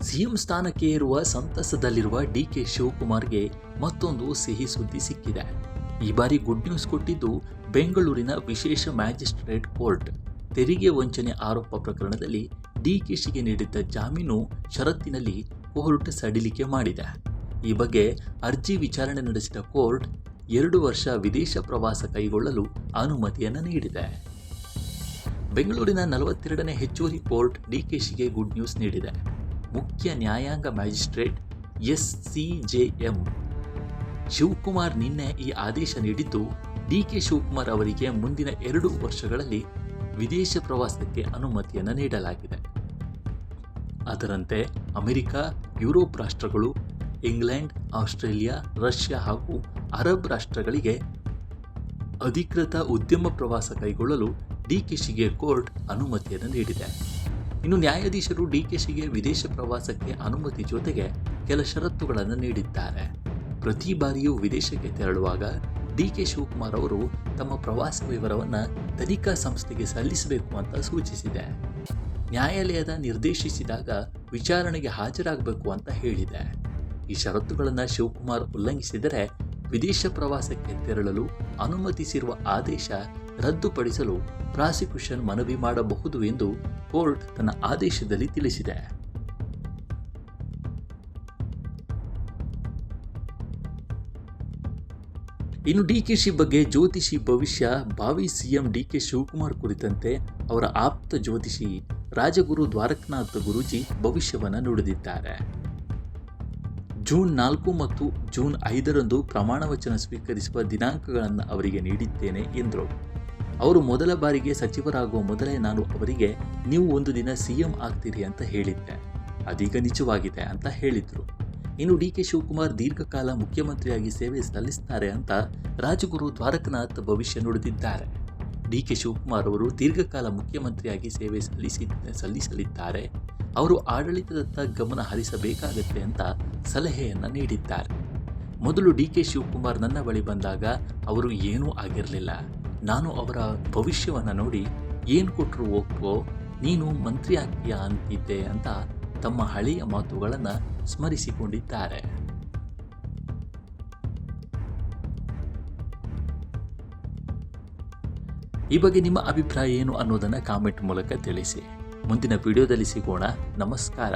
CM ಸ್ಥಾನಕ್ಕೆ ಏರುವ ಸಂತಸದಲ್ಲಿರುವ DK ಶಿವಕುಮಾರ್ಗೆ ಮತ್ತೊಂದು ಸಿಹಿ ಸುದ್ದಿ ಸಿಕ್ಕಿದೆ. ಈ ಬಾರಿ ಗುಡ್ ನ್ಯೂಸ್ ಕೊಟ್ಟಿದ್ದು ಬೆಂಗಳೂರಿನ ವಿಶೇಷ ಮ್ಯಾಜಿಸ್ಟ್ರೇಟ್ ಕೋರ್ಟ್. ತೆರಿಗೆ ವಂಚನೆ ಆರೋಪ ಪ್ರಕರಣದಲ್ಲಿ ಡಿಕೆಶಿಗೆ ನೀಡಿದ್ದ ಜಾಮೀನು ಷರತ್ತಿನಲ್ಲಿ ಕೋರ್ಟ್ ಸಡಿಲಿಕೆ ಮಾಡಿದೆ. ಈ ಬಗ್ಗೆ ಅರ್ಜಿ ವಿಚಾರಣೆ ನಡೆಸಿದ ಕೋರ್ಟ್ 2 ವರ್ಷ ವಿದೇಶ ಪ್ರವಾಸ ಕೈಗೊಳ್ಳಲು ಅನುಮತಿಯನ್ನು ನೀಡಿದೆ. ಬೆಂಗಳೂರಿನ 42ನೇ ಹೆಚ್ಚುವರಿ ಕೋರ್ಟ್ ಡಿಕೆಶಿಗೆ ಗುಡ್ ನ್ಯೂಸ್ ನೀಡಿದೆ. ಮುಖ್ಯ ನ್ಯಾಯಾಂಗ ಮ್ಯಾಜಿಸ್ಟ್ರೇಟ್ SCJM ಶಿವಕುಮಾರ್ ನಿನ್ನೆ ಈ ಆದೇಶ ನೀಡಿದ್ದು, ಡಿಕೆ ಶಿವಕುಮಾರ್ ಅವರಿಗೆ ಮುಂದಿನ 2 ವರ್ಷಗಳಲ್ಲಿ ವಿದೇಶ ಪ್ರವಾಸಕ್ಕೆ ಅನುಮತಿಯನ್ನು ನೀಡಲಾಗಿದೆ. ಅದರಂತೆ ಅಮೆರಿಕ, ಯುರೋಪ್ ರಾಷ್ಟ್ರಗಳು, ಇಂಗ್ಲೆಂಡ್, ಆಸ್ಟ್ರೇಲಿಯಾ, ರಷ್ಯಾ ಹಾಗೂ ಅರಬ್ ರಾಷ್ಟ್ರಗಳಿಗೆ ಅಧಿಕೃತ ಉದ್ಯಮ ಪ್ರವಾಸ ಕೈಗೊಳ್ಳಲು ಡಿಕೆಶಿಗೆ ಕೋರ್ಟ್ ಅನುಮತಿಯನ್ನು ನೀಡಿದೆ. ಇನ್ನು ನ್ಯಾಯಾಧೀಶರು ಡಿಕೆಶಿಗೆ ವಿದೇಶ ಪ್ರವಾಸಕ್ಕೆ ಅನುಮತಿ ಜೊತೆಗೆ ಕೆಲ ಷರತ್ತುಗಳನ್ನು ನೀಡಿದ್ದಾರೆ. ಪ್ರತಿ ಬಾರಿಯೂ ವಿದೇಶಕ್ಕೆ ತೆರಳುವಾಗ ಡಿಕೆ ಶಿವಕುಮಾರ್ ಅವರು ತಮ್ಮ ಪ್ರವಾಸ ವಿವರವನ್ನು ತನಿಖಾ ಸಂಸ್ಥೆಗೆ ಸಲ್ಲಿಸಬೇಕು ಅಂತ ಸೂಚಿಸಿದೆ. ನ್ಯಾಯಾಲಯದ ನಿರ್ದೇಶಿಸಿದಾಗ ವಿಚಾರಣೆಗೆ ಹಾಜರಾಗಬೇಕು ಅಂತ ಹೇಳಿದೆ. ಈ ಷರತ್ತುಗಳನ್ನು ಶಿವಕುಮಾರ್ ಉಲ್ಲಂಘಿಸಿದರೆ ವಿದೇಶ ಪ್ರವಾಸಕ್ಕೆ ತೆರಳಲು ಅನುಮತಿಸಿರುವ ಆದೇಶ ರದ್ದುಪಡಿಸಲು ಪ್ರಾಸಿಕ್ಯೂಷನ್ ಮನವಿ ಮಾಡಬಹುದು ಎಂದು ಕೋರ್ಟ್ ತನ್ನ ಆದೇಶದಲ್ಲಿ ತಿಳಿಸಿದೆ. ಇನ್ನು ಡಿಕೆಶಿ ಬಗ್ಗೆ ಜ್ಯೋತಿಷಿ ಭವಿಷ್ಯ. ಭಾವಿ ಸಿಎಂ ಡಿಕೆ ಶಿವಕುಮಾರ್ ಕುರಿತಂತೆ ಅವರ ಆಪ್ತ ಜ್ಯೋತಿಷಿ ರಾಜಗುರು ದ್ವಾರಕನಾಥ ಗುರೂಜಿ ಭವಿಷ್ಯವನ್ನು ನುಡಿದಿದ್ದಾರೆ. ಜೂನ್ 4 ಮತ್ತು ಜೂನ್ 5ರಂದು ಪ್ರಮಾಣವಚನ ಸ್ವೀಕರಿಸುವ ದಿನಾಂಕಗಳನ್ನು ಅವರಿಗೆ ನೀಡಿದ್ದೇನೆ ಎಂದರು. ಅವರು ಮೊದಲ ಬಾರಿಗೆ ಸಚಿವರಾಗುವ ಮೊದಲೇ ನಾನು ಅವರಿಗೆ ನೀವು ಒಂದು ದಿನ ಸಿಎಂ ಆಗ್ತೀರಿ ಅಂತ ಹೇಳಿದ್ದೆ, ಅದೀಗ ನಿಜವಾಗಿದೆ ಅಂತ ಹೇಳಿದರು. ಇನ್ನು ಡಿಕೆ ಶಿವಕುಮಾರ್ ದೀರ್ಘಕಾಲ ಮುಖ್ಯಮಂತ್ರಿಯಾಗಿ ಸೇವೆ ಸಲ್ಲಿಸುತ್ತಾರೆ ಅಂತ ರಾಜಗುರು ದ್ವಾರಕನಾಥ್ ಭವಿಷ್ಯ ನುಡಿದಿದ್ದಾರೆ. ಡಿಕೆ ಶಿವಕುಮಾರ್ ಅವರು ದೀರ್ಘಕಾಲ ಮುಖ್ಯಮಂತ್ರಿಯಾಗಿ ಸೇವೆ ಸಲ್ಲಿಸಲಿದ್ದಾರೆ. ಅವರು ಆಡಳಿತದತ್ತ ಗಮನ ಹರಿಸಬೇಕಾಗತ್ತೆ ಅಂತ ಸಲಹೆಯನ್ನು ನೀಡಿದ್ದಾರೆ. ಮೊದಲು ಡಿಕೆ ಶಿವಕುಮಾರ್ ನನ್ನ ಬಳಿ ಬಂದಾಗ ಅವರು ಏನೂ ಆಗಿರಲಿಲ್ಲ. ನಾನು ಅವರ ಭವಿಷ್ಯವನ್ನು ನೋಡಿ ಏನು ಕೊಟ್ಟರು ಹೋಗ್ತೋ ನೀನು ಮಂತ್ರಿ ಆಗ್ತೀಯಾ ಅಂತಿದ್ದೆ ಅಂತ ತಮ್ಮ ಹಳೆಯ ಮಾತುಗಳನ್ನು ಸ್ಮರಿಸಿಕೊಂಡಿದ್ದಾರೆ. ಈ ಬಗ್ಗೆ ನಿಮ್ಮ ಅಭಿಪ್ರಾಯ ಏನು ಅನ್ನೋದನ್ನು ಕಾಮೆಂಟ್ ಮೂಲಕ ತಿಳಿಸಿ. ಮುಂದಿನ ವಿಡಿಯೋದಲ್ಲಿ ಸಿಗೋಣ. ನಮಸ್ಕಾರ.